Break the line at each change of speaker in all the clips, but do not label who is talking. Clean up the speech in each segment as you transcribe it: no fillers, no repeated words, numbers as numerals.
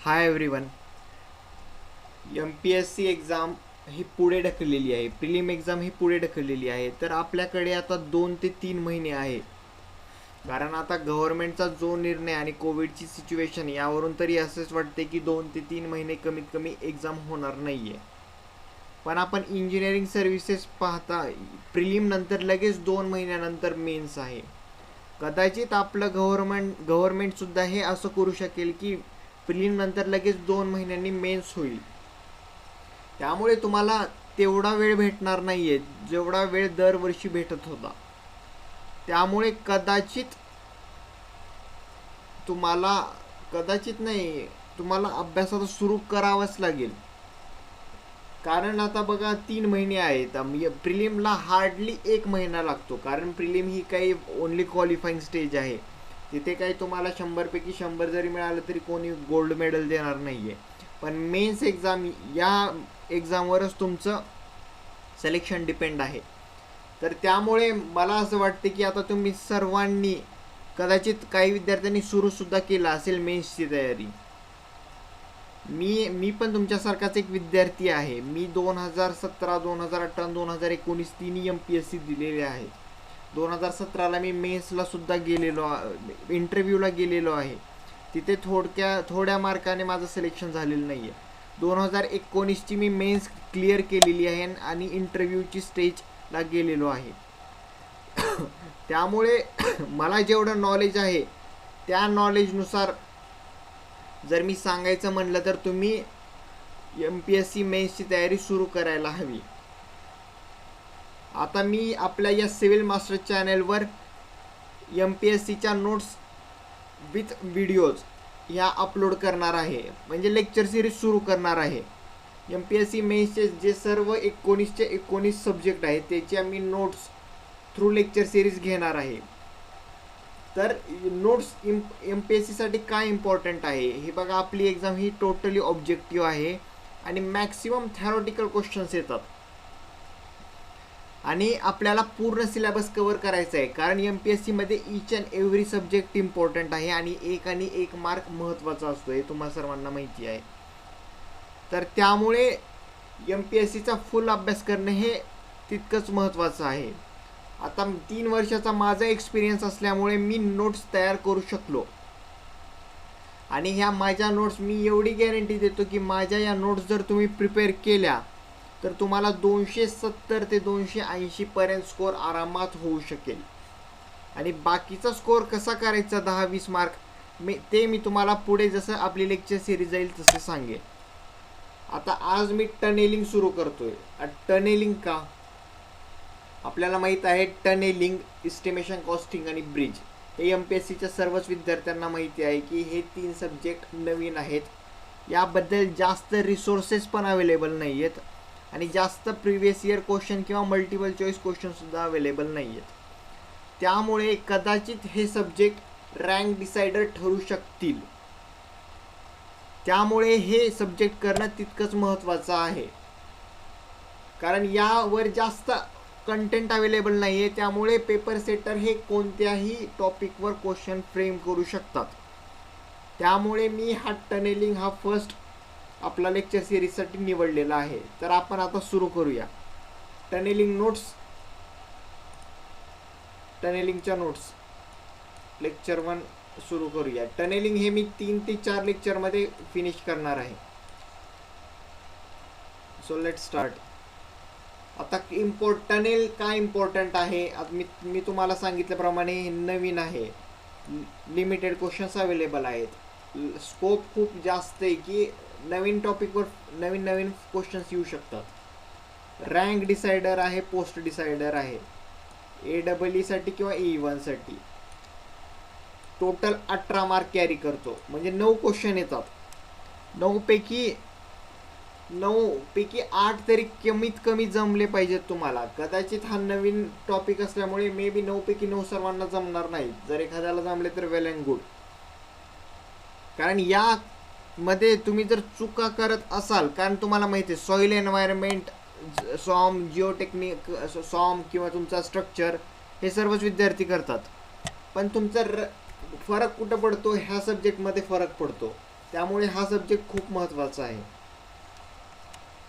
Hi everyone. MPSC exam ही पुढे ढकललेली आहे. Prelim exam ही पुढे ढकललेली आहे. तर आपल्याकडे आता 2 ते 3 महिने आहे. कारण आता गव्हर्नमेंटचा जो निर्णय आणि कोविडची सिच्युएशन यावरून तरी असंच वाटते की 2 ते 3 महिने कमीत कमी एक्झाम होणार नाही आहे. पण आपण इंजिनिअरिंग सर्व्हिसेस पाहता प्रिलिम नंतर लगेच 2 महिन्यानंतर मेन्स आहे. कदाचित आपलं गव्हर्नमेंटसुद्धा हे असं करू शकेल की प्रिलिम नंतर लगेच 2 महिन्यांनी मेन्स होईल. त्यामुळे तुम्हाला तेवढा वेळ भेटणार नाहीये जेवढा वेळ दरवर्षी भेटत होता. त्यामुळे तुम्हाला कदाचित नाही तुम्हाला अभ्यास आता सुरू करावाच लागेल. कारण आता बघा 3 महिने आहेत. प्रिलिमला हार्डली 1 महिना लागतो. कारण प्रिलिम ही काही ओनली क्वालिफाईंग स्टेज आहे. तिथे काही तुम्हाला 100पैकी 100 जरी मिळालं तरी कोणी गोल्ड मेडल देणार नाहीये. पण मेन्स एक्झाम या एक्झामवरच तुमचं सिलेक्शन डिपेंड आहे. तर त्यामुळे मला असं वाटते की आता तुम्ही सर्वांनी कदाचित काही विद्यार्थ्यांनी सुरूसुद्धा केलं असेल मेन्सची तयारी. मी पण तुमच्यासारखाच एक विद्यार्थी आहे. मी 2017, 2018, 2019 तिन्ही MPSC दिलेले आहे. 2017ला मी मेन्सला सुद्धा गेलेलो, इंटरव्ह्यूला गेलेलो आहे. तिथे थोड्या मार्काने माझं सिलेक्शन झालेलं नाही आहे. 2019ची मी मेन्स क्लिअर केलेली आहे आणि इंटरव्ह्यूची स्टेजला गेलेलो आहे. त्यामुळे मला जेवढं नॉलेज आहे त्या नॉलेजनुसार जर मी सांगायचं म्हणलं तर तुम्ही MPSC मेन्सची तयारी सुरू करायला हवी. आता मी आपल्या या सिव्हिल मास्टर चॅनलवर MPSCच्या नोट्स विथ व्हिडिओज ह्या अपलोड करणार आहे. म्हणजे लेक्चर सिरीज सुरू करणार आहे. MPSC मेन्सचे जे सर्व 19चे 19 सब्जेक्ट आहेत त्याची आम्ही नोट्स थ्रू लेक्चर सिरीज घेणार आहे. तर नोट्स MPSCसाठी काय इम्पॉर्टंट आहे हे बघा. आपली एक्झाम ही टोटली ऑब्जेक्टिव्ह आहे आणि मॅक्सिमम थेरॉटिकल क्वेश्चन्स येतात आणि आपल्याला पूर्ण सिलेबस कव्हर करायचा आहे. कारण MPSCमध्ये each and every subject important आहे आणि एक मार्क महत्त्वाचा असतो हे तुम्हाला सर्वांना माहिती आहे. तर त्यामुळे MPSCचा फुल अभ्यास करणं हे तितकंच महत्त्वाचं आहे. आता 3 वर्षाचा माझा एक्सपिरियन्स असल्यामुळे मी नोट्स तयार करू शकलो आणि ह्या माझ्या नोट्स मी एवढी गॅरंटी देतो की माझ्या या नोट्स जर तुम्ही प्रिपेअर केल्या तर तुम्हाला 270 ते 280 पर्यंत स्कोअर आरामात होऊ शकेल. आणि बाकीचा स्कोअर कसा करायचा 10-20 मार्क मी तुम्हाला पुढे जसं आपली लेक्चर सिरीज जाईल तसे सांगेल. आता आज मी टनेलिंग सुरू करतोय. टनेलिंग का? आपल्याला माहीत आहे टनेलिंग, इस्टिमेशन, कॉस्टिंग आणि ब्रिज हे MPSCच्या सर्वच विद्यार्थ्यांना माहिती आहे की हे 3 सब्जेक्ट नवीन आहेत. याबद्दल जास्त रिसोर्सेस पण अवेलेबल नाही आहेत आणि जास्त प्रिव्हियस इयर क्वेश्चन किंवा मल्टिपल चॉईस क्वेश्चनसुद्धा अवेलेबल नाही आहेत. त्यामुळे कदाचित हे सब्जेक्ट रँक डिसायडर ठरू शकतील. त्यामुळे हे सब्जेक्ट करणं तितकंच महत्त्वाचं आहे. कारण यावर जास्त कंटेंट अवेलेबल नाही आहे. त्यामुळे पेपर सेटर हे कोणत्याही टॉपिकवर क्वेश्चन फ्रेम करू शकतात. त्यामुळे मी हा टनेलिंग हा फर्स्ट आपला लेक्चर सिरीजसाठी निवडलेला आहे. तर आपण आता सुरू करूया. टनेलिंगच्या नोट्स लेक्चर 1 सुरू करूया. टनेलिंग हे मी 3 ते 4 लेक्चरमध्ये फिनिश करणार आहे. So let start. आता टनेल काय इम्पॉर्टंट आहे? आता मी तुम्हाला सांगितल्याप्रमाणे नवीन आहे. लिमिटेड क्वेश्चन्स अवेलेबल आहेत. स्कोप खूप जास्त आहे की नवीन टॉपिकवर नवीन क्वेश्चन्स येऊ शकतात. रँक डिसायडर आहे, पोस्ट डिसायडर आहे AEE साठी किंवा AE1 साठी. टोटल 18 मार्क कॅरी करतो. म्हणजे 9 क्वेश्चन येतात. 9 पैकी 8 तरी कमीत कमी जमले पाहिजेत तुम्हाला. कदाचित हा नवीन टॉपिक असल्यामुळे मे बी 9 पैकी 9 सर्वांना जमणार नाही. जर एखाद्याला जमले तर वेल अँड गुड. कारण यामध्ये तुम्ही जर चुका करत असाल, कारण तुम्हाला माहिती आहे सॉईल एन्व्हायरमेंट, सॉम, जिओटेक्निक, सॉम किंवा तुमचा स्ट्रक्चर हे सर्वच विद्यार्थी करतात. पण तुमचा फरक कुठं पडतो? ह्या सब्जेक्टमध्ये फरक पडतो. त्यामुळे हा सब्जेक्ट खूप महत्त्वाचा आहे.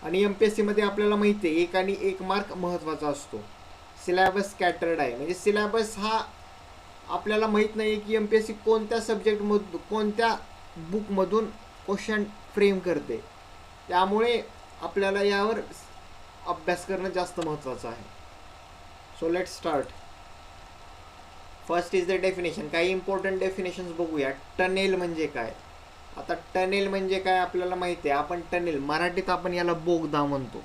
आणि MPSC मध्ये आपल्याला माहिती आहे 1 आणि 1 मार्क महत्त्वाचा असतो. सिलेबस स्कॅटर्ड आहे, म्हणजे सिलेबस हा आपल्याला माहीत नाही की MPSC कोणत्या सब्जेक्टमधून कोणत्या बुकमधून क्वेश्चन फ्रेम करते. त्यामुळे आपल्याला यावर अभ्यास करणं जास्त महत्त्वाचं आहे. So let start. First is the definition. काही इम्पॉर्टंट डेफिनेशन्स बघूया. टनेल म्हणजे काय? आता टनेल म्हणजे काय आपल्याला माहिती आहे. आपण टनेल मराठीत आपण याला बोगदा म्हणतो.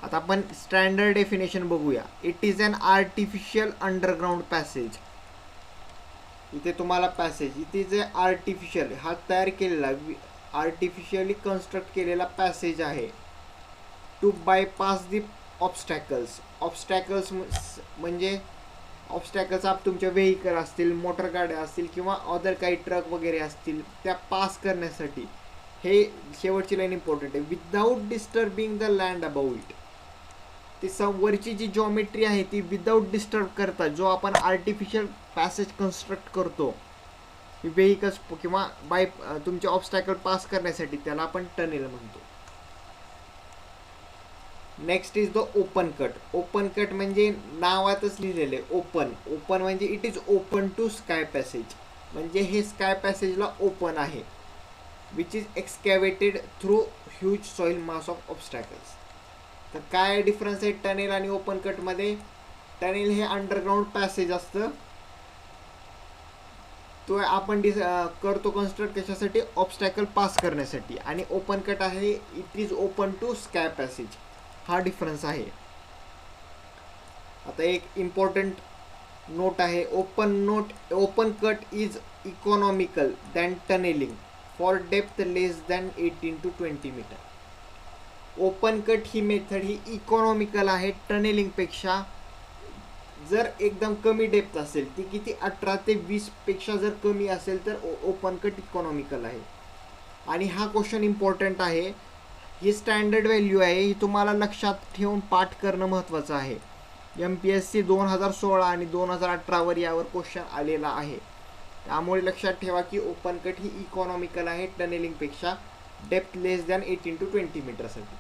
आता आपण स्टँडर्ड डेफिनेशन बघूया. It is an artificial underground passage. इथे तुम्हाला पॅसेज, इथे जे आर्टिफिशियल हा तयार केलेला आर्टिफिशियली कन्स्ट्रक्ट केलेला पॅसेज आहे. To bypass the obstacles. Obstacles म्हणजे ऑब्स्टॅकल्स तुमचे व्हेकल असतील, मोटर गाड्या असतील किंवा अदर काही ट्रक वगैरे असतील, त्या पास करण्यासाठी. हे शेवटची लाईन इम्पॉर्टंट आहे. Without disturbing the land about it. ती वरची जी जॉमेट्री आहे ती विदाऊट डिस्टर्ब करता जो आपण आर्टिफिशियल पॅसेज कन्स्ट्रक्ट करतो व्हेकल्स किंवा बाय तुमचे ऑब्स्टॅकल पास करण्यासाठी, त्याला आपण टनेल म्हणतो. Next is the open cut. Open cut म्हणजे नावातच लिहिलेले ओपन. ओपन म्हणजे it is open to sky passage, म्हणजे हे स्काय पॅसेजला ओपन आहे. Which is excavated through huge soil mass of obstacles. तर काय डिफरन्स आहे टनेल आणि ओपन कटमध्ये? टनेल हे अंडरग्राउंड पॅसेज असतं, तो आपण करतो कन्स्ट्रक्ट कशासाठी? ऑब्स्टॅकल पास करण्यासाठी. आणि ओपन कट आहे it is open to sky passage. हा डिफरन्स आहे. आता एक इम्पॉर्टंट नोट आहे. Open cut is economical than tunneling for depth less than 18 to 20 meter. Open cut ही मेथड ही इकॉनॉमिकल आहे टनेलिंगपेक्षा. जर एकदम कमी डेप्थ असेल, ती किती 18 ते 20 पेक्षा जर कमी असेल तर ओपन कट इकॉनॉमिकल आहे. आणि हा क्वेश्चन इम्पॉर्टंट आहे. ही स्टँडर्ड व्हॅल्यू आहे, ही तुम्हाला लक्षात ठेवून पाठ करणं महत्त्वाचं आहे. MPSC 2016 आणि 2018 यावर क्वेश्चन आलेला आहे. त्यामुळे लक्षात ठेवा की ओपन कट ही इकॉनॉमिकल आहे टनेलिंगपेक्षा, डेप्थ लेस दॅन 18 to 20 मीटरसाठी.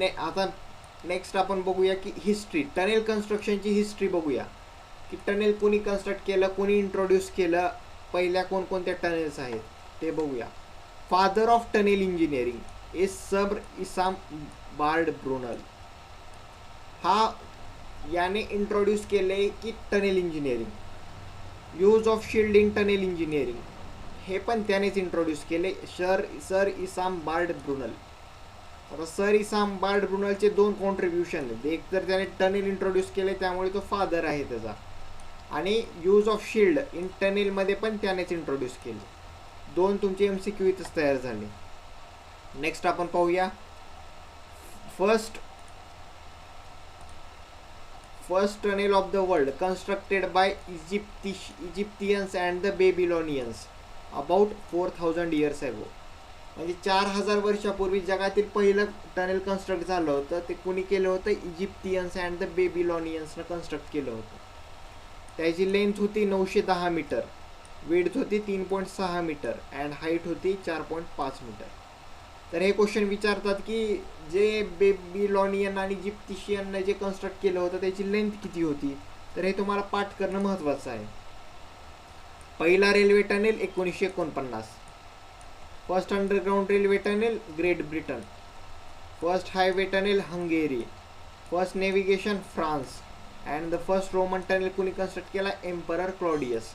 आता नेक्स्ट आपण बघूया की हिस्ट्री. टनेल कन्स्ट्रक्शनची हिस्ट्री बघूया की टनेल कोणी कन्स्ट्रक्ट केलं, कोणी इंट्रोड्यूस केलं, पहिल्या कोणकोणत्या टनेल्स आहेत ते बघूया. Father of tunnel engineering is sir Isambard Brunel. याने इंट्रोड्यूस केले की tunnel engineering. Use of shield in tunnel engineering हे पण त्यानेच इंट्रोड्यूस केले, सर इसाम बार्ड ब्रुनल. आता सर इसाम बार्ड ब्रुनलचे 2 कॉन्ट्रीब्युशन आहेत. एक तर त्याने टनेल इंट्रोड्यूस केले त्यामुळे तो फादर आहे त्याचा, आणि यूज ऑफ शिल्ड इन टनेलमध्ये पण त्यानेच इंट्रोड्यूस केले. 2 तुमचे MCQ इथंच तयार झाले. नेक्स्ट आपण पाहूया. First tunnel of the world constructed by Egyptians and the Babylonians about 4000 years ago. म्हणजे 4000 वर्षापूर्वी जगातील पहिलं टनेल कन्स्ट्रक्ट झालं होतं. ते कुणी केलं होतं? इजिप्तियन्स अँड द बेबिलॉनियन्सनं कन्स्ट्रक्ट केलं होतं. त्याची लेंथ होती 910 मीटर, विड्थ होती 3.6 मीटर अँड हाईट होती 4.5 मीटर. तर हे क्वेश्चन विचारतात की जे बेबिलॉनियन आणि इजिप्शियनने जे कन्स्ट्रक्ट केलं होतं त्याची लेंथ किती होती? तर हे तुम्हाला पाठ करणं महत्त्वाचं आहे. पहिला railway tunnel 1949. First underground railway tunnel great Britain. First highway tunnel Hungary. First navigation France. And the first Roman tunnel कुणी कन्स्ट्रक्ट केला? Emperor Claudius.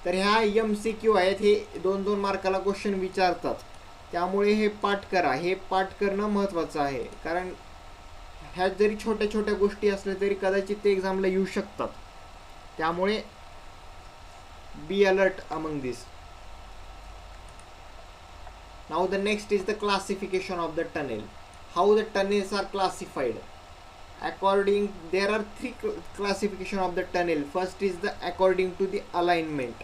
तर ह्या MCQ आहेत, हे 2-2 मार्काला क्वेश्चन विचारतात. त्यामुळे हे पाठ करा. हे पाठ करणं महत्त्वाचं आहे, कारण ह्या जरी छोट्या छोट्या गोष्टी असल्या तरी कदाचित ते एक्झामला येऊ शकतात. त्यामुळे be alert among this. Now the next is the classification of the tunnel. How the tunnels are classified? There are 3 classification of the tunnel. First is the according to the alignment.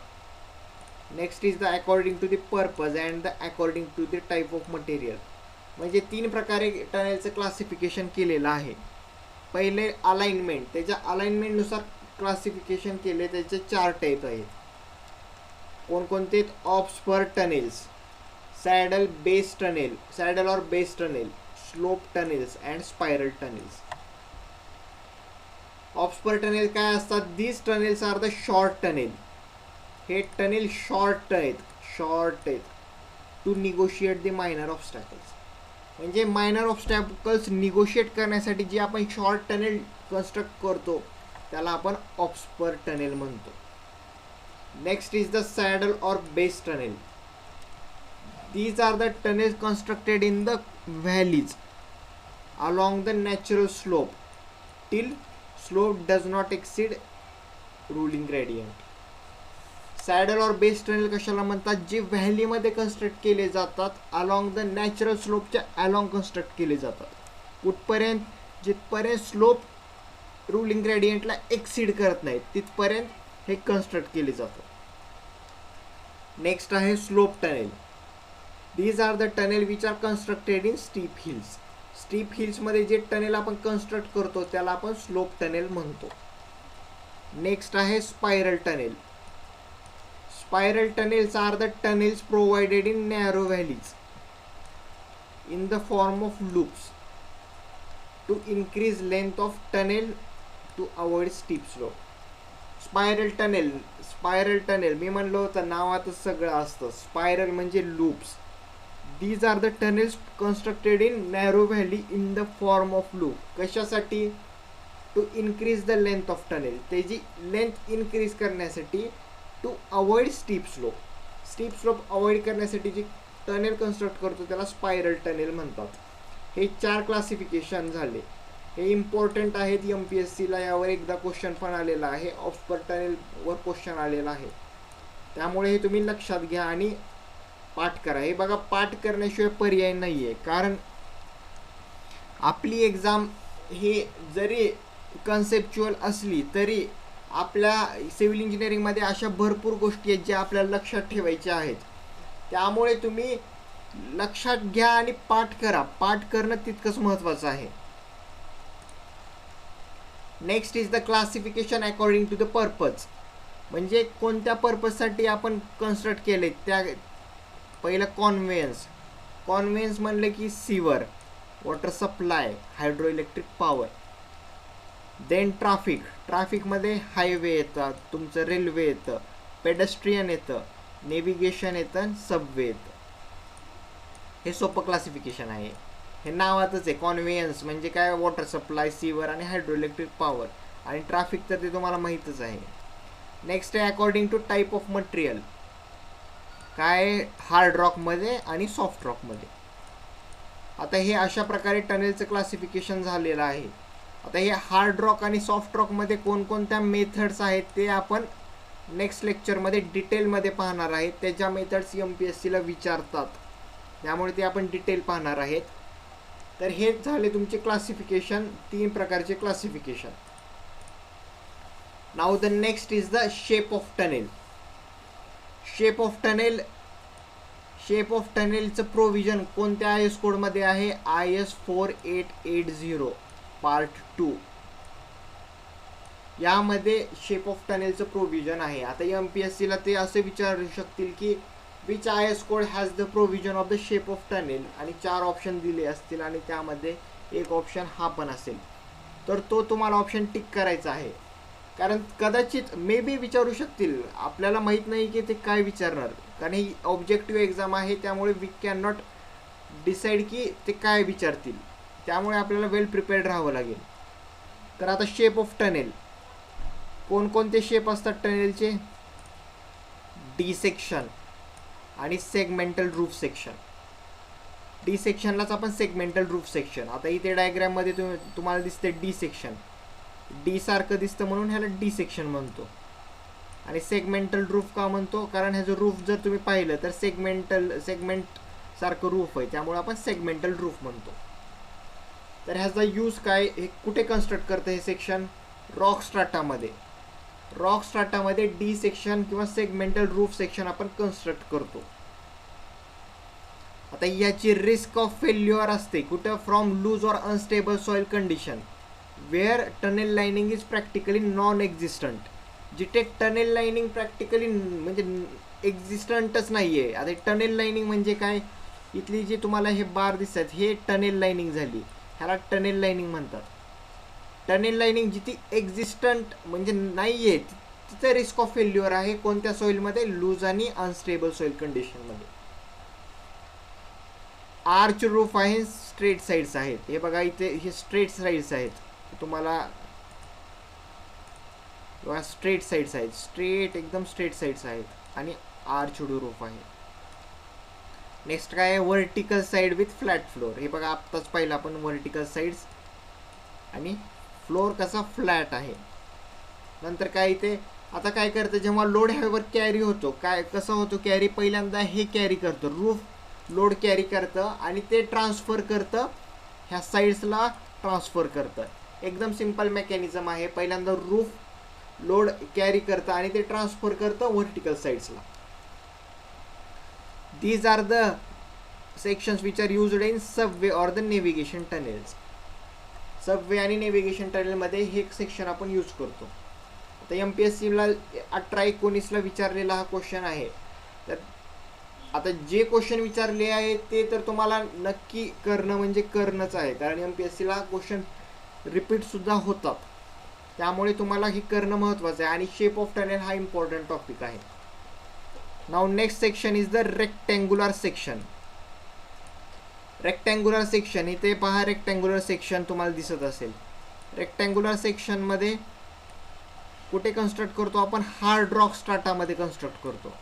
Next is the according to the purpose and the according to the type of material. म्हणजे 3 प्रकारे टनेलचं classification केलेलं आहे. पहिले alignment. त्याच्या अलाइनमेंटनुसार classification केले त्याचे 4 type आहेत. कोणकोणते? Off spur tunnels, saddle base tunnel, saddle or base tunnel, slope tunnels and spiral tunnels. Off spur tunnel काय असतात? These tunnels are the short tunnel. हे टनेल शॉर्ट आहेत to negotiate the minor obstacles. म्हणजे minor obstacles negotiate करण्यासाठी जे आपण short tunnel construct करतो त्याला आपण ऑब्स्पर टनेल म्हणतो. Next is the saddle or base tunnel. These are the tunnels constructed in the valleys along the natural slope till slope does not exceed ruling gradient. Saddle or base tunnel कशाला म्हणतात? जे व्हॅलीमध्ये construct केले जातात along the natural स्लोपच्या along construct केले जातात. कुठपर्यंत? जिथपर्यंत स्लोप रुलिंग ग्रेडियंटला एक्सीड करत नाहीत तिथपर्यंत हे कन्स्ट्रक्ट केले जातात. नेक्स्ट आहे slope tunnel. These are the tunnel which are constructed in steep hills. Steep हिल्समध्ये जे टनेल आपण कन्स्ट्रक्ट करतो त्याला आपण स्लोप टनेल म्हणतो. नेक्स्ट आहे spiral tunnel. Spiral tunnels are the tunnels provided in narrow valleys in the form of loops to increase length of tunnel to avoid steep slope. Spiral tunnel मी म्हणलो होतं नावातच सगळं असतं. स्पायरल म्हणजे loops. These are the tunnels constructed in narrow valley in the form of loop. कशासाठी? To increase the length of tunnel. त्याची length increase करण्यासाठी. To avoid steep slope. Steep slope avoid करण्यासाठी जे टनेल कन्स्ट्रक्ट करतो त्याला spiral tunnel म्हणतात. हे 4 classification झाले. हे इम्पॉर्टंट आहेत. MPSCला यावर एकदा क्वेश्चन पण आलेला आहे. ऑब्स्पर टनेलवर क्वेश्चन आलेला आहे. त्यामुळे हे तुम्ही लक्षात घ्या आणि पाठ करा. हे बघा, पाठ करण्याशिवाय पर्याय नाही आहे. कारण आपली एक्झाम हे जरी कन्सेप्च्युअल असली तरी आपल्या सिव्हिल इंजिनिअरिंगमध्ये अशा भरपूर गोष्टी आहेत ज्या आपल्याला लक्षात ठेवायच्या आहेत. त्यामुळे तुम्ही लक्षात घ्या आणि पाठ करा. पाठ करणं तितकंच महत्त्वाचं आहे. Next is the classification according to the purpose. म्हणजे कोणत्या पर्पजसाठी आपण कन्स्ट्रक्ट केले. त्या पहिलं कॉन्व्हेन्स म्हणलं की sewer, water supply, hydro electric power. Then ट्राफिकमध्ये हायवे येतात, तुमचं रेल्वे येतं, पेडेस्ट्रियन येतं, नेव्हिगेशन येतं, सबवे येतं. हे सोपं क्लासिफिकेशन आहे. हे नावातच आहे. कॉन्व्हेन्स म्हणजे काय? वॉटर सप्लाय, सीवर आणि हायड्रो इलेक्ट्रिक पॉवर. आणि ट्राफिक तर ते तुम्हाला माहीतच आहे. नेक्स्ट आहे according to type of material. काय? हार्ड रॉकमध्ये आणि सॉफ्ट रॉकमध्ये. आता हे अशा प्रकारे टनेलचं क्लासिफिकेशन झालेलं आहे. आता हे हार्ड रॉक आणि सॉफ्ट रॉकमध्ये कोणकोणत्या मेथड्स आहेत ते आपण नेक्स्ट लेक्चरमध्ये डिटेलमध्ये पाहणार आहेत. त्याच्या मेथड्स MPSCला विचारतात, त्यामुळे ते आपण डिटेल पाहणार आहेत. तर हे झाले तुमचे क्लासिफिकेशन, 3 प्रकारचे classification. Now the next is the shape of tunnel. Shape of टनेलचं प्रोव्हिजन कोणत्या IS कोडमध्ये आहे? IS 4880 part 2. यामध्ये शेप ऑफ टनेलचं प्रोव्हिजन आहे. आता MPSCला ते असे विचारू शकतील की which IS code has the provision of the shape of tunnel, आणि 4 ऑप्शन दिले असतील आणि त्यामध्ये एक ऑप्शन हा पण असेल. तर तो तुम्हाला ऑप्शन टिक करायचा आहे. कारण कदाचित मे बी विचारू शकतील, आपल्याला माहीत नाही की ते काय विचारणार. कारण ही ऑब्जेक्टिव्ह एक्झाम आहे, त्यामुळे वी कॅन नॉट डिसाईड की ते काय विचारतील. त्यामुळे आपल्याला वेल प्रिपेअर्ड राहावं लागेल. तर आता शेप ऑफ टनेल. कोणकोणते शेप असतात टनेलचे? डी सेक्शन आणि सेगमेंटल रूफ सेक्शन. डी सेक्शनलाच आपण सेगमेंटल रूफ सेक्शन. आता इथे डायग्राममध्ये तुम्हाला दिसते डी सेक्शन. डी सारखं दिसतं म्हणून ह्याला डी सेक्शन म्हणतो. आणि सेगमेंटल रूफ का म्हणतो? कारण ह्याचं रूफ जर तुम्ही पाहिलं तर सेगमेंट सारखं रूफ आहे, त्यामुळे आपण सेगमेंटल रूफ म्हणतो. तर ह्याचा यूज काय? हे कुठे कन्स्ट्रक्ट करतं हे सेक्शन? रॉक स्ट्राटामध्ये डी सेक्शन किंवा सेगमेंटल रूफ सेक्शन आपण कन्स्ट्रक्ट करतो. आता याची रिस्क ऑफ फेल्युअर असते कुठं? From loose or unstable soil condition. Where tunnel lining is practically non existent. जिथे टनेल लाइनिंग प्रॅक्टिकली म्हणजे एक्झिस्टंटच नाही आहे. आता टनेल लाइनिंग म्हणजे काय, इथली जी तुम्हाला हे बार दिसतात हे टनेल लाइनिंग झाली, ह्याला टनेल लाइनिंग म्हणतात. टनेल लाइनिंग जिथे एक्झिस्टंट म्हणजे नाही आहे तिथे रिस्क ऑफ फेल्युअर आहे. कोणत्या सॉइलमध्ये, लूज आणि अनस्टेबल सॉइल कंडिशनमध्ये. आर्च रूफ आहे, स्ट्रेट साईड्स आहेत. हे बघा इथे हे स्ट्रेट साईड्स आहेत, तुम्हाला स्ट्रेट साईड्स आहेत, स्ट्रेट एकदम स्ट्रेट साईड्स आहेत आणि आर्चड रूफ आहे. नेक्स्ट काय आहे, vertical side with flat floor. हे बघा आत्ताच पाहिलं आपण, व्हर्टिकल साईड्स आणि फ्लोअर कसा फ्लॅट आहे. नंतर काय इथे आता काय करतं, जेव्हा लोड ह्यावर कॅरी होतो, काय कसं होतो कॅरी, पहिल्यांदा हे कॅरी करतं, रूफ लोड कॅरी करतं आणि ते ट्रान्सफर करतं ह्या साईड्सला, ट्रान्सफर करतं. एकदम सिंपल मेकॅनिझम आहे. पहिल्यांदा रूफ लोड कॅरी करतं आणि ते ट्रान्सफर करतं व्हर्टिकल साईड्सला. These are the sections which are used in subway or the navigation tunnels. Subway आणि नेव्हिगेशन टनेलमध्ये हे सेक्शन आपण यूज करतो. आता MPSCला 18-19ला विचारलेला हा क्वेश्चन आहे. तर आता जे क्वेश्चन विचारले आहे ते तर तुम्हाला नक्की करणं म्हणजे करणंच आहे, कारण MPSCला क्वेश्चन रिपीटसुद्धा होतात. त्यामुळे तुम्हाला हे करणं महत्त्वाचं आहे आणि शेप ऑफ टनेल हा इम्पॉर्टंट टॉपिक आहे. Now next section is the rectangular section. Rectangular section, इथे पहा रेक्टँग्युलर सेक्शन तुम्हाला दिसत असेल. रेक्टँग्युलर सेक्शनमध्ये कुठे कन्स्ट्रक्ट करतो आपण, हार्ड रॉक स्ट्राटामध्ये कन्स्ट्रक्ट करतो.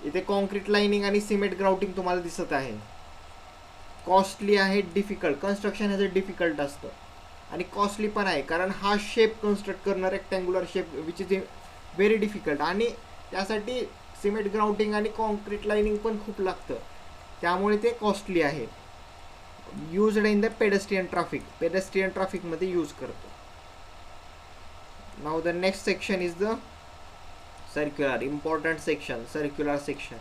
इथे कॉन्क्रीट लाइनिंग आणि सिमेंट ग्राउटिंग तुम्हाला दिसत आहे. कॉस्टली आहे, डिफिकल्ट कन्स्ट्रक्शन ह्याचं डिफिकल्ट असतं आणि कॉस्टली पण आहे, कारण हा शेप कन्स्ट्रक्ट करणं rectangular shape which is very difficult, आणि त्यासाठी सिमेंट ग्राउटिंग आणि कॉन्क्रीट लाइनिंग पण खूप लागतं, त्यामुळे ते कॉस्टली आहे. Used in the pedestrian traffic, pedestrian ट्रॅफिकमध्ये यूज करतो. Now the next section is the circular, important section, circular section.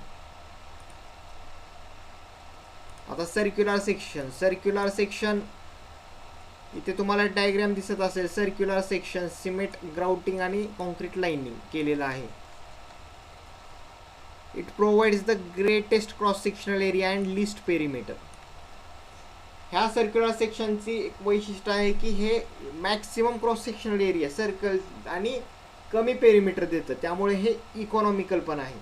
आता सर्क्युलर सेक्शन इथे तुम्हाला डायग्राम दिसत असेल. सर्क्युलर सेक्शन सिमेंट ग्राउटिंग आणि कॉन्क्रीट लाइनिंग केलेलं आहे. It provides the greatest cross sectional area and list perimeter. ह्या सर्क्युलर सेक्शनची एक वैशिष्ट्य आहे की हे maximum cross sectional area circle आणि कमी पेरिमीटर देतं, त्यामुळे हे इकॉनॉमिकल पण आहे.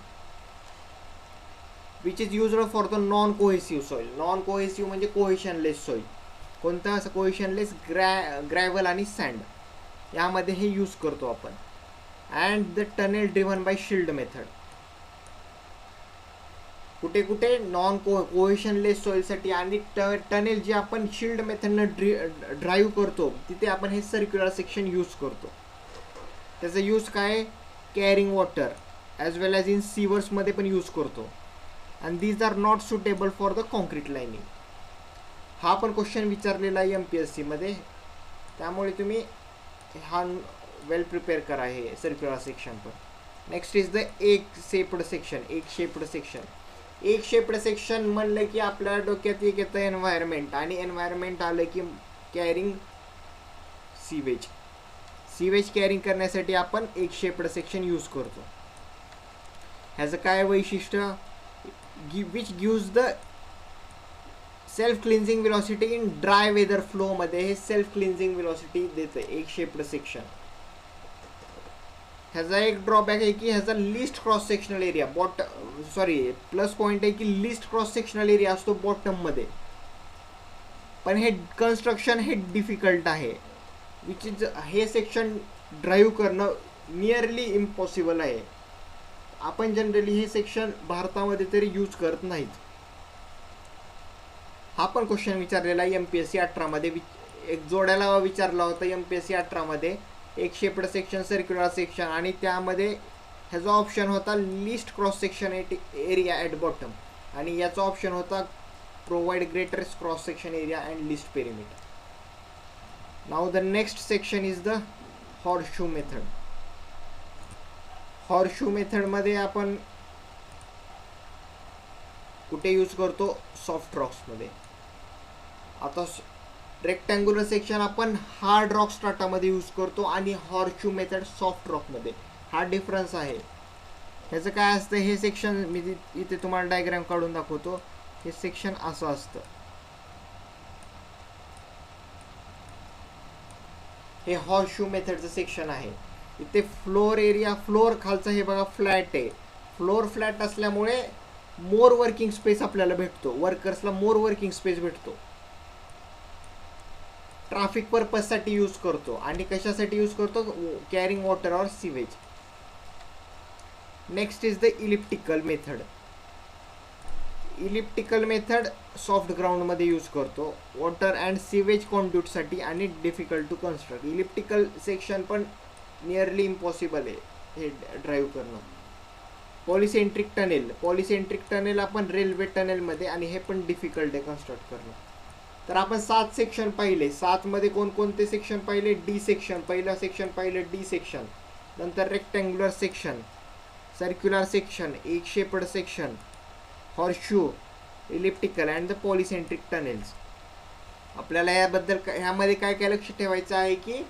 Which is used for the non cohesive soil. Non cohesive म्हणजे कोहेशनलेस सॉइल. कोणता असं कोहेशनलेस, ग्रॅव्हल आणि सँड, यामध्ये हे यूज करतो आपण. And the tunnel driven by shield method. कुठे कुठे नॉन कोहेशनलेस सॉइलसाठी आणि टनेल जे आपण शिल्ड मेथडनं ड्राईव्ह करतो तिथे आपण हे सर्क्युलर सेक्शन यूज करतो. त्याचा यूज काय, carrying water as well as in सीवर्समध्ये पण यूज करतो. And these are not suitable for the concrete lining. हा पण क्वेश्चन विचारलेला आहे MPSCमध्ये, त्यामुळे तुम्ही हा वेल प्रिपेअर करा हे सर्क्युलर सेक्शन पण. नेक्स्ट इज द एक शेप्ड सेक्शन. एक शेप्ड सेक्शन म्हणलं की आपल्या डोक्यात एक येतं एन्व्हायरमेंट, आणि एन्व्हायरमेंट आलं की कॅरिंग सीवेज कॅरिंग करण्यासाठी आपण एक शेप्ड सेक्शन यूज करतो. ह्याचं काय वैशिष्ट्य, which gives the self cleansing velocity in dry weather फ्लोमध्ये हे सेल्फ क्लिन्झिंग वेलॉसिटी देतं एक शेप्ड सेक्शन. ह्याचा एक ड्रॉबॅक आहे की ह्याचा list cross sectional area plus point आहे की लिस्ट क्रॉस सेक्शनल एरिया असतो बॉटममध्ये, पण हे कन्स्ट्रक्शन हे डिफिकल्ट आहे. विच इज हे सेक्शन ड्राईव्ह करणं नियरली इम्पॉसिबल आहे. आपण जनरली हे सेक्शन भारतामध्ये तरी यूज करत नाहीत. हा पण क्वेश्चन विचारलेला आहे MPSC 18मध्ये. एक जोड्याला विचारला होता MPSC 18मध्ये, एक शेप्ड सेक्शन, सर्क्युलर सेक्शन, आणि त्यामध्ये ह्याचा ऑप्शन होता list cross section area at bottom, आणि याचा ऑप्शन होता provide greatest cross section area and list perimeter. Now the next section is the horseshoe method. Horseshoe मेथडमध्ये आपण कुठे यूज करतो, सॉफ्ट रॉक्समध्ये. आता रेक्टँग्युलर सेक्शन आपण हार्ड रॉक स्ट्राटामध्ये यूज करतो आणि हॉर्सशू मेथड सॉफ्ट रॉकमध्ये. हा डिफरन्स आहे. ह्याचं काय असतं, हे सेक्शन मी इथे तुम्हाला डायग्राम काढून दाखवतो. हे सेक्शन असं असतं. हे हॉर्सशू मेथडचं सेक्शन आहे. इथे फ्लोर एरिया, फ्लोर खालचा हे बघा फ्लॅट आहे. फ्लोर फ्लॅट असल्यामुळे मोर वर्किंग स्पेस आपल्याला भेटतो, वर्कर्सला मोर वर्किंग स्पेस भेटतो. ट्रॅफिक पर्पजसाठी यूज करतो. आणि कशासाठी यूज करतो, कॅरिंग वॉटर और sewage. Next is the elliptical method. Elliptical method soft ग्राउंडमध्ये यूज करतो, वॉटर अँड सिवेज कॉन्ड्यूटसाठी आणि difficult to construct. Elliptical section पण नियरली इम्पॉसिबल आहे हे ड्राईव्ह करणं. पॉलिसेंट्रिक टनेल, पॉलिसेंट्रिक टनेल आपण रेल्वे टनेलमध्ये, आणि हे पण डिफिकल्ट आहे कन्स्ट्रक्ट करणं. तर आपण 7 सेक्शन पाहिले. 7 मध्ये कोणकोणते सेक्शन पाहिले, डी सेक्शन, पहिला सेक्शन पाहिले डी सेक्शन, नंतर rectangular section, circular section, egg shaped section, horseshoe, elliptical and the polycentric tunnels. आपल्याला याबद्दल ह्यामध्ये काय काय लक्ष ठेवायचं आहे की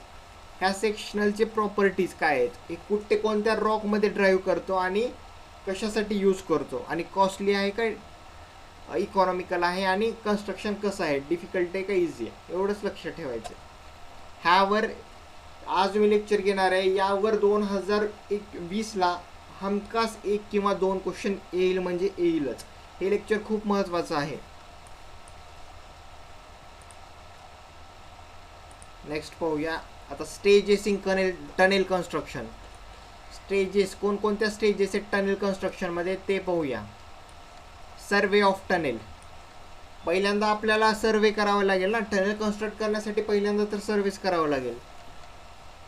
ह्या सेक्शनलचे प्रॉपर्टीज काय आहेत, हे कुठे कोणत्या रॉकमध्ये ड्राईव्ह करतो आणि कशासाठी यूज करतो, आणि कॉस्टली आहे का इकॉनॉमिकल आहे, आणि कन्स्ट्रक्शन कसं आहे, डिफिकल्ट आहे का इझी आहे, एवढंच लक्ष ठेवायचं. ह्यावर आज मी लेक्चर घेणार आहे. यावर 2020ला हमखास 1 किंवा 2 क्वेश्चन येईल म्हणजे येईलच. हे लेक्चर खूप महत्त्वाचं आहे. नेक्स्ट पाहूया आता stages in tunnel construction. Stages, कोणकोणत्या स्टेजेस आहेत टनेल कन्स्ट्रक्शनमध्ये ते पाहूया. सर्वे ऑफ टनेल. पहिल्यांदा आपल्याला सर्वे करावं लागेल ना, टनेल कन्स्ट्रक्ट करण्यासाठी पहिल्यांदा तर सर्वेच करावं लागेल.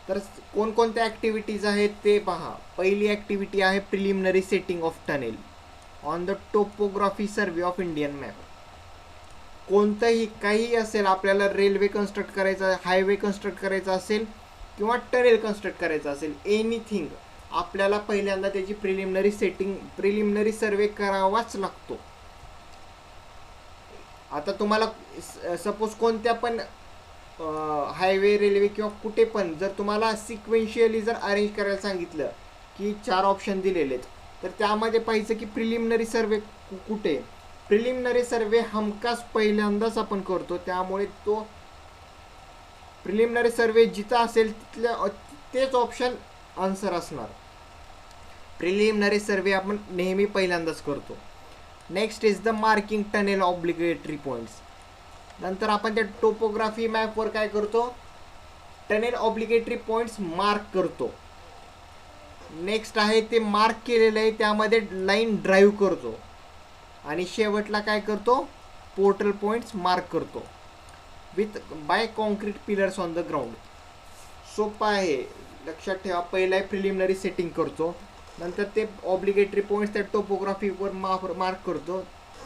तर कोणकोणत्या ॲक्टिव्हिटीज आहेत ते पहा. पहिली ॲक्टिव्हिटी आहे preliminary setting of tunnel on the topography survey of Indian map. कोणतंही काही असेल, आपल्याला रेल्वे कन्स्ट्रक्ट करायचा, हायवे कन्स्ट्रक्ट करायचा असेल किंवा टनेल कन्स्ट्रक्ट करायचं असेल, एनिथिंग, आपल्याला पहिल्यांदा त्याची प्रिलिमिनरी सेटिंग, प्रिलिमिनरी सर्वे करावाच लागतो. आता तुम्हाला सपोज कोणत्या पण हायवे, रेल्वे किंवा कुठे पण जर तुम्हाला सिक्वेन्शियली जर अरेंज करायला सांगितलं की 4 ऑप्शन दिलेले आहेत, तर त्यामध्ये पाहिजे की प्रिलिमिनरी सर्वे कुठे. प्रिलिमिनरी सर्वे हमखास पहिल्यांदाच आपण करतो, त्यामुळे तो प्रिलिमिनरी सर्वे जिथं असेल तिथल्या तेच ऑप्शन आन्सर असणार. प्रिलिमिनरी सर्वे आपण नेहमी पहिल्यांदाच करतो. Next is the marking tunnel obligatory points. नंतर आपण त्या टोपोग्राफी मॅपवर काय करतो, टनेल ऑब्लिगेटरी पॉईंट्स मार्क करतो. नेक्स्ट आहे ते मार्क केलेलं आहे त्यामध्ये लाईन ड्राईव्ह करतो. आणि शेवटला काय करतो, पोर्टल पॉईंट्स मार्क करतो with by concrete pillars on the ground. सोपं आहे, लक्षात ठेवा. पहिला आहे प्रिलिमिनरी सेटिंग करतो, नंतर ते ऑब्लिगेटरी पॉईंट्स त्या टोपोग्राफीवर मार्क करतो,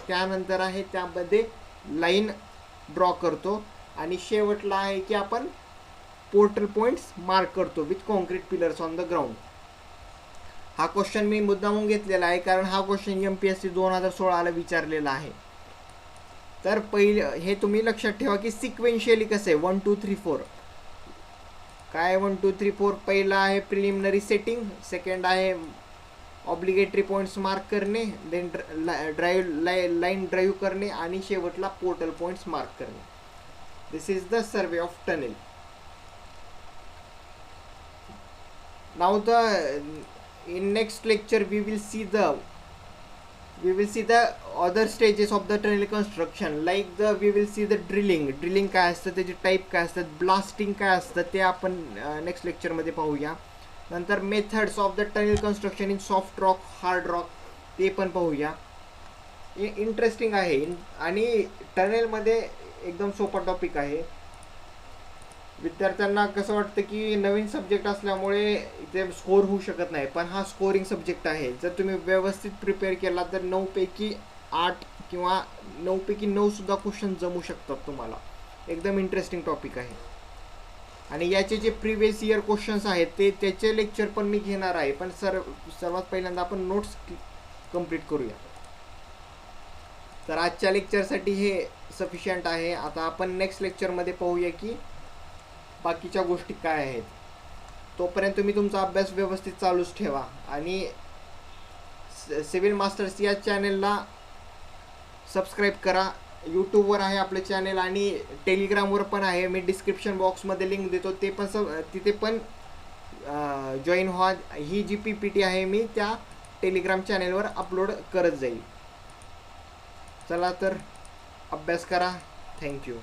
त्यानंतर आहे त्यामध्ये लाईन ड्रॉ करतो, आणि शेवटला आहे की आपण पोर्टल पॉईंट्स मार्क करतो with concrete pillars on the ground. हा क्वेश्चन मी मुद्दामून घेतलेला आहे कारण हा क्वेश्चन MPSC 2016ला विचारलेला आहे. तर पहिलं हे तुम्ही लक्षात ठेवा की सिक्वेन्शियली कसं आहे, 1 2 3 4 काय, 1 2 3 4. पहिला आहे प्रिलिमिनरी सेटिंग, सेकंड आहे ऑब्लिगेटरी पॉईंट्स मार्क करणे, देन लाईन ड्राईव्ह करणे, आणि शेवटला पोर्टल पॉईंट्स मार्क करणे. This is the survey of tunnel. Now in next lecture we will see the other stages of the tunnel construction, like we will see the drilling काय असतं, त्याचे type काय असतात, blasting काय असतं, ते आपण नेक्स्ट लेक्चरमध्ये पाहूया. नंतर methods of the tunnel construction in soft rock, hard rock, ते पण पाहूया. इंटरेस्टिंग आहे आणि टनेलमध्ये एकदम सोपा टॉपिक आहे. विद्यार्थ्यांना कसं वाटतं की नवीन सब्जेक्ट असल्यामुळे इथे स्कोर होऊ शकत नाही, पण हा स्कोरिंग सब्जेक्ट आहे. जर तुम्ही व्यवस्थित प्रिपेअर केला तर 9 पैकी 8 किंवा 9 पैकी 9 सुद्धा क्वेश्चन जमू शकतात तुम्हाला. एकदम इंटरेस्टिंग टॉपिक आहे. आणि याचे जे प्रिव्हियस इयर क्वेश्चन्स आहेत त्याचे लेक्चर पण मी घेणार आहे, पण सर्वात पहिल्यांदा आपण नोट्स कंप्लीट करूया. तर आजच्या लेक्चरसाठी हे सफिशियंट आहे. आता आपण नेक्स्ट लेक्चरमध्ये पाहूया की बाकीच्या गोष्टी काय आहेत. तोपर्यंत तुम्ही तुमचा अभ्यास व्यवस्थित चालूच ठेवा आणि सिव्हिल मास्टर्स या चॅनलला सबस्क्राईब करा. यूट्यूबवर आहे आपलं चॅनल आणि टेलिग्रामवर पण आहे. मी डिस्क्रिप्शन बॉक्समध्ये लिंक देतो, ते पण तिथे पण जॉईन व्हा. ही जी PPT आहे मी त्या टेलिग्राम चॅनलवर अपलोड करत जाईल. चला तर अभ्यास करा. थँक्यू.